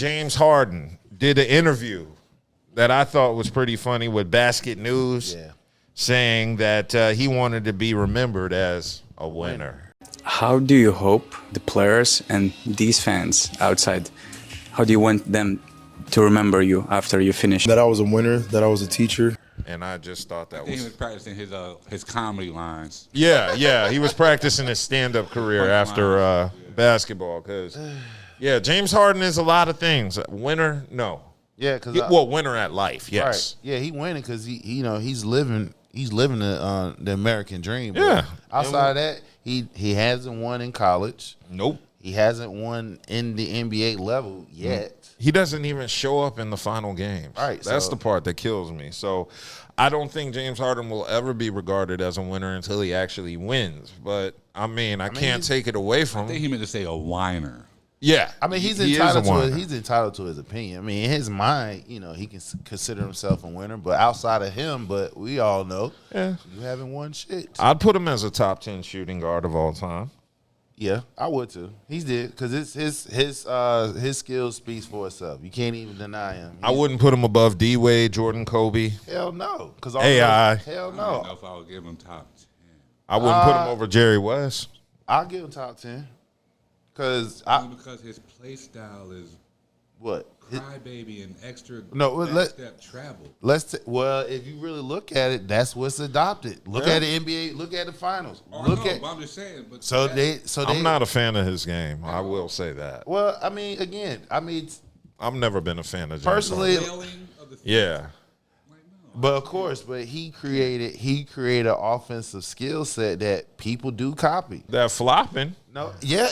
James Harden did an interview that I thought was pretty funny with Basket News, saying that he wanted to be remembered as a winner. How do you hope the players and these fans outside, how do you want them to remember you after you finish? That I was a winner, that I was a teacher. And I just thought that he was practicing his comedy lines. Yeah, he was practicing his stand-up career after basketball. Because, James Harden is a lot of things. Winner, no. Yeah, because winner at life, yes. Right. Yeah, he winning because he's living the American dream. Yeah. Outside of that, he hasn't won in college. Nope. He hasn't won in the NBA level yet. He doesn't even show up in the final games. Right. That's the part that kills me. So I don't think James Harden will ever be regarded as a winner until he actually wins. But, I mean, I can't take it away from him. I think he meant to say a whiner. Yeah. I mean, he's entitled to his opinion. I mean, in his mind, he can consider himself a winner. But outside of him, we all know you haven't won shit. I'd put him as a top 10 shooting guard of all time. Yeah, I would too. He did because his skill speaks for itself. You can't even deny him. I wouldn't put him above D-Wade, Jordan, Kobe. Hell no. Because AI. Hell no. I don't know if I would give him top 10. I wouldn't put him over Jerry West. I'll give him top 10. Because his play style is what? Crybaby and extra step travel. If you really look at it, that's what's adopted. Look at the NBA. Look at the finals. I'm just saying. But I'm not a fan of his game. I will say that. Well, I mean, I've never been a fan of James personally. Yeah. But of course, he created an offensive skill set that people do copy. That flopping. No, yeah.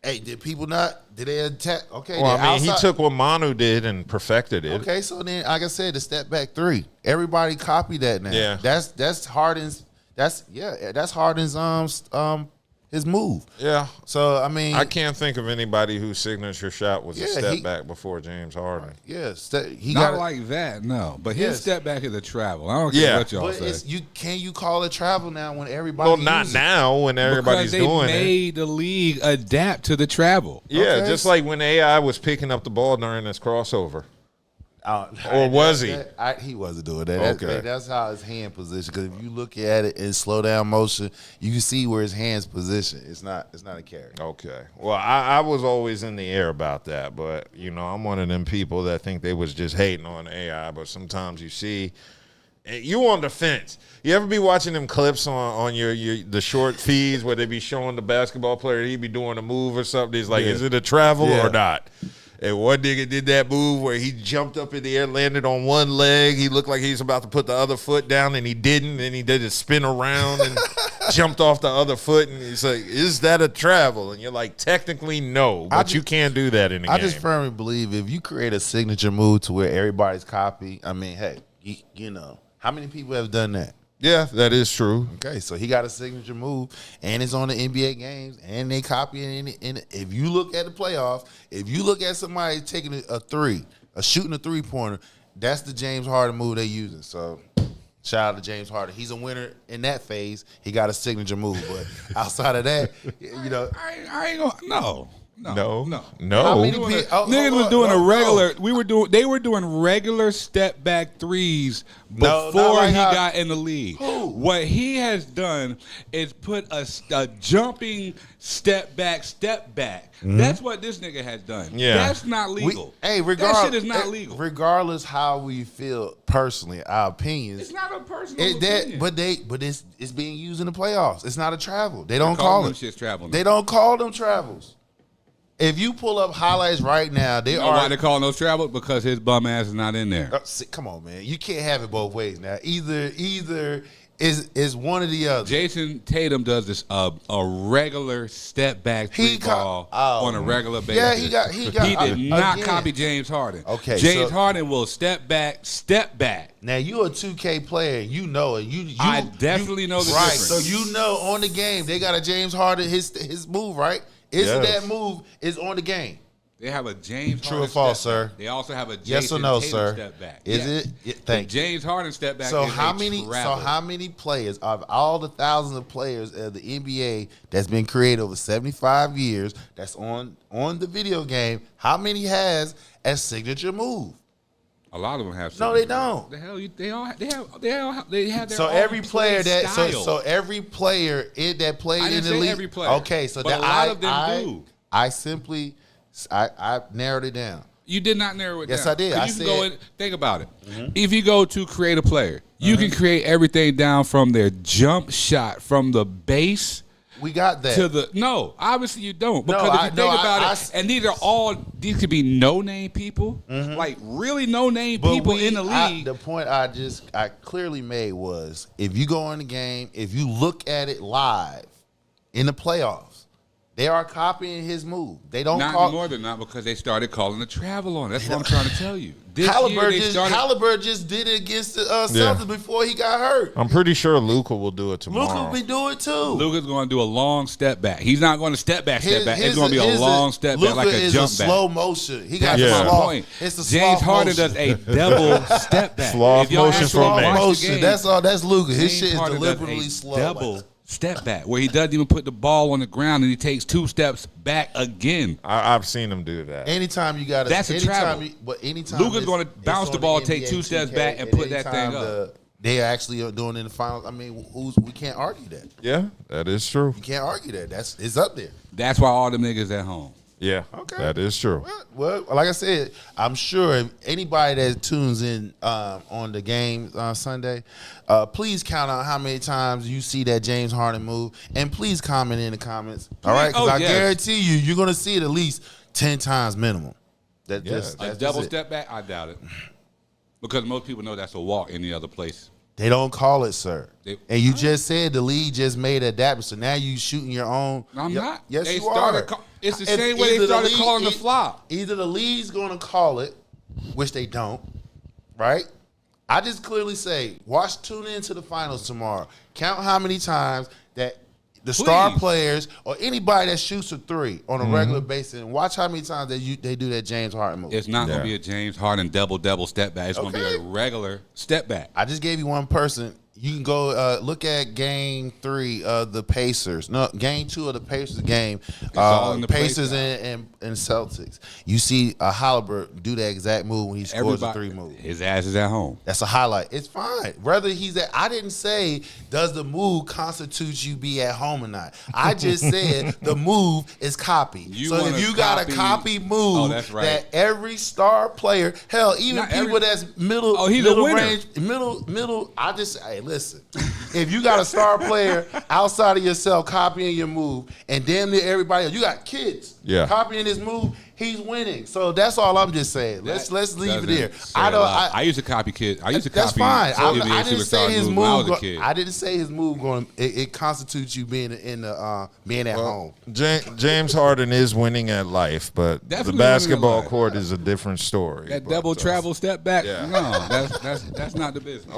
Hey, did people not? Did they attack? Okay. Well, I mean, he took what Manu did and perfected it. Okay, so then, like I said, the step back three. Everybody copied that now. Yeah. That's Harden's. That's Harden's his move. Yeah. So I mean, I can't think of anybody whose signature shot was a step back before James Harden. Yeah, like that. No, but his step back is a travel. I don't care what y'all say. Can you call it travel now when everybody? Well, not now when everybody's doing it. They made the league adapt to the travel. Yeah, just like when AI was picking up the ball during his crossover. Or was he? He wasn't doing that. Okay. That's how his hand position. Because if you look at it in slow down motion, you can see where his hand's position. It's not a carry. Okay. Well, I was always in the air about that, but I'm one of them people that think they was just hating on AI. But sometimes you see, you on the fence. You ever be watching them clips on the short feeds where they be showing the basketball player, he be doing a move or something? He's like, is it a travel or not? And one nigga did that move where he jumped up in the air, landed on one leg. He looked like he was about to put the other foot down, and he didn't. And he did a spin around and jumped off the other foot. And he's like, is that a travel? And you're like, technically, no. But you can't do that in a game. I just firmly believe if you create a signature move to where everybody's copy, I mean, hey, how many people have done that? Yeah, that is true. Okay, so he got a signature move, and it's on the NBA games, and they copy it. And if you look at the playoffs, if you look at somebody taking shooting a three-pointer, that's the James Harden move they're using. So shout out to James Harden. He's a winner in that phase. He got a signature move. But outside of that, I ain't gonna, no. Niggas was doing a regular. They were doing regular step back threes before he got in the league. Who? What he has done is put a jumping step back. Mm-hmm. That's what this nigga has done. Yeah, that's not legal. Regardless, that shit is not legal. Regardless how we feel personally, our opinions. It's not a personal opinion. But it's being used in the playoffs. It's not a travel. They don't call them shit travel. They don't call them travels. If you pull up highlights right now, why they calling those travels? Because his bum ass is not in there. Come on, man. You can't have it both ways now. Either is one or the other. Jason Tatum does this a regular step back three ball on a regular basis. Yeah, he did not copy James Harden. Okay, James Harden will step back. Now you're a 2K player, you know it. I definitely know the difference. So you know on the game they got a James Harden his move, right? That move is on the game. They have a James True Harden or false, step sir? back. They also have a Jason Yes or no, Tatum sir? step back. Is Yes. it? Thank The you. James Harden step back So is how a many? travel. So how many players of all the thousands of players of the NBA that's been created over 75 years that's on the video game? How many has a signature move? A lot of them have. No, they don't. The hell, they have their So own every player play that style. so every player that played I in didn't the say league. every player, Okay, so but that a lot of them do. I simply narrowed it down. You did not narrow it down. Yes, I did. 'Cause I you can said- go and think about it. If you go to create a player, you can create everything down from their jump shot, from the base We got that. to the. No, obviously you don't. Because if you think about it, and these could be no-name people, like really no-name But people in the league. The point I clearly made was, if you go in the game, if you look at it live in the playoffs, they are copying his move. They don't Not call. anymore than not, because they started calling the travel on. That's what I'm trying to tell you. This year they started. Halliburton just did it against the Celtics before he got hurt. I'm pretty sure Luka will do it tomorrow. Luka will be doing it too. Luka's going to do a long step back. He's not going to step back. It's going to be a his- long step back, like Luka a is jump a back. slow motion. He got That's Yeah. my slow. point. It's a James slow Harden motion. does a double step back. Sloth If y'all motion actually from watch Max. the motion. game, That's all. That's Luka. His James shit is Harden does deliberately a slow. double step back, where he doesn't even put the ball on the ground and he takes 2 steps back again. I've seen him do that. Anytime you got That's a travel. Anytime Luka's it's- gonna bounce it's the on ball, the take NBA 2 steps 2K, back, and put that anytime thing up. They actually are doing it in the finals. I mean, we can't argue that. Yeah, that is true. You can't argue that. It's up there. That's why all them niggas at home. Yeah, Okay. that is true. Well, like I said, I'm sure if anybody that tunes in on the game Sunday, please count out how many times you see that James Harden move, and please comment in the comments. All right, because I guarantee you're going to see it at least 10 times minimum. Yeah. A double step back, I doubt it, because most people know that's a walk any other place. They don't call it, sir. They- And you just said the league just made an adaptation. So now you shooting your own. No, I'm not. Yes, They you started are. it's the If same way either they started league- calling the flop. Either the league's going to call it, which they don't, right? I just clearly say, tune in to the finals tomorrow. Count how many times that the star Please. players or anybody that shoots a 3 on a regular basis, and watch how many times they do that James Harden move. It's not going Yeah. to be a James Harden double step back. It's going to be a regular step back. I just gave you one person. You can go look at Game 3 of the Pacers. No, Game 2 of the Pacers game. all in the Pacers play and Celtics. You see Halliburton do that exact move when he scores a 3 move. His ass is at home. That's a highlight. It's fine. Whether he's at, I didn't say does the move constitute you be at home or not. I just said the move is copy. You So if wanna you got a copy move Oh, that's right. that every star player, hell, even Not people every- that's middle, Oh, he's a middle winner. range, middle. I just hey, listen. If you got a star player outside of yourself copying your move, and damn near everybody else, you got kids copying his move, he's winning. So that's all I'm just saying. Let's leave it there. I used to copy kids. I used to That's copy. fine. NBA I didn't say superstar his moves when I was a move. kid. I didn't say his move going. It constitutes you being being at home. James Harden is winning at life, but Definitely the winning at basketball life. court is a different story. That But, double travel step back. yeah. No, that's not the business.